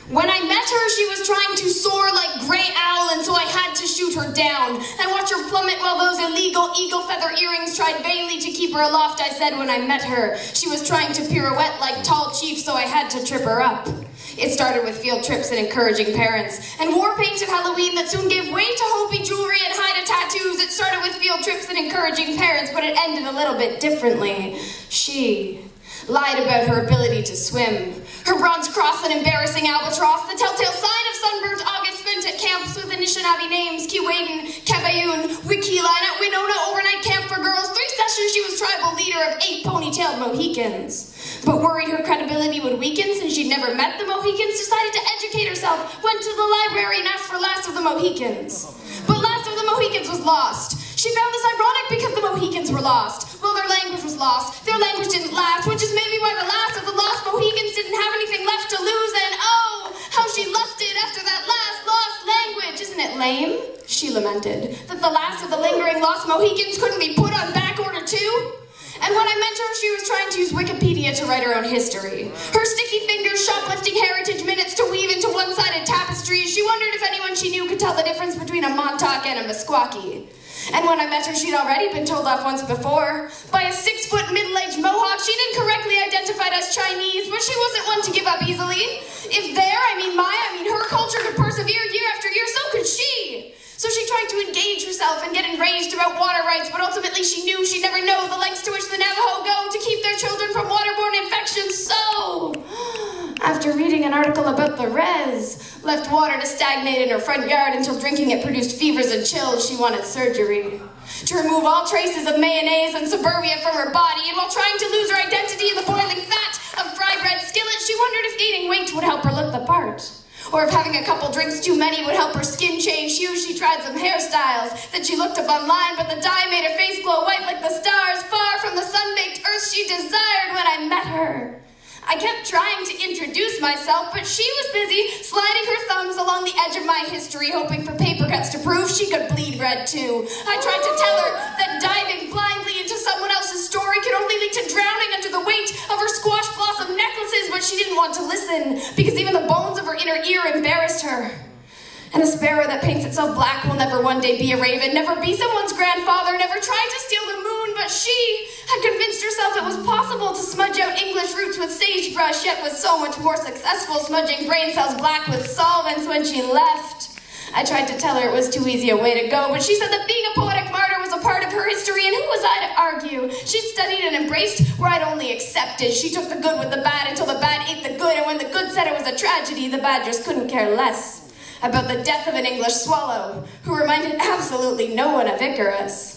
When I met her, she was trying to soar like Grey Owl, and so I had to shoot her down. I watched her plummet while those illegal eagle feather earrings tried vainly to keep her aloft, I said when I met her. She was trying to pirouette like Tall Chief, so I had to trip her up. It started with field trips and encouraging parents, and war paint at Halloween that soon gave way to Hopi jewelry and Haida tattoos. It started with field trips and encouraging parents, but it ended a little bit differently. She lied about her ability to swim, her bronze cross and embarrassing albatross, the telltale sign of sunburnt August spent at camps with Anishinaabe names, Keewaydin, Kabayun, Wikiline, at Winona overnight camp for girls. 3 sessions she was tribal leader of 8 ponytailed Mohicans. But worried her credibility would weaken since she'd never met the Mohicans, decided to educate herself, went to the library and asked for Last of the Mohicans. But Last of the Mohicans was lost. She found this ironic because the Mohicans were lost. Well, their language was lost. Their language didn't last, which is maybe why the last of the lost Mohicans didn't have anything left to lose, and oh, how she lusted after that last lost language. Isn't it lame, she lamented, that the last of the lingering lost Mohicans couldn't be put on back order too? And when I met her, she was trying to use Wikipedia to write her own history. Her sticky fingers shoplifting heritage minutes to weave into one-sided tapestries. She wondered if anyone she knew could tell the difference between a Montauk and a Meskwaki. And when I met her, she'd already been told off once before by a 6-foot middle-aged Mohawk she'd incorrectly identified as Chinese, but she wasn't one to give up easily. If her culture could persevere year after year, so could she. So she tried to engage herself and get enraged about water rights, but ultimately she knew she'd never know the lengths to which the Navajo go to keep their children from waterborne infections. So, after reading an article about the res, left water to stagnate in her front yard until drinking it produced fevers and chills, she wanted surgery. To remove all traces of mayonnaise and suburbia from her body, and while trying to lose her identity in the boiling fat of fried red skillet, she wondered if gaining weight would help her look the part. Or if having a couple drinks too many would help her skin change hues. She tried some hairstyles that she looked up online, but the dye made her face glow white like the stars, far from the sun-baked earth she desired when I met her. I kept trying to introduce myself, but she was busy sliding her thumbs along the edge of my history, hoping for paper cuts to prove she could bleed red too. I tried to tell her that diving blindly into someone else's story could only lead to drowning under the weight of her squash blossom necklaces, but she didn't want to listen, because even the bones of her inner ear embarrassed her. And a sparrow that paints itself black will never one day be a raven, never be someone's grandfather, never try to steal the moon, but she had convinced herself it was possible to smudge out English roots with sagebrush, yet was so much more successful smudging brain cells black with solvents when she left. I tried to tell her it was too easy a way to go, but she said that being a poetic martyr was a part of her history, and who was I to argue? She'd studied and embraced where I'd only accepted. She took the good with the bad until the bad ate the good, and when the good said it was a tragedy, the bad just couldn't care less about the death of an English swallow who reminded absolutely no one of Icarus.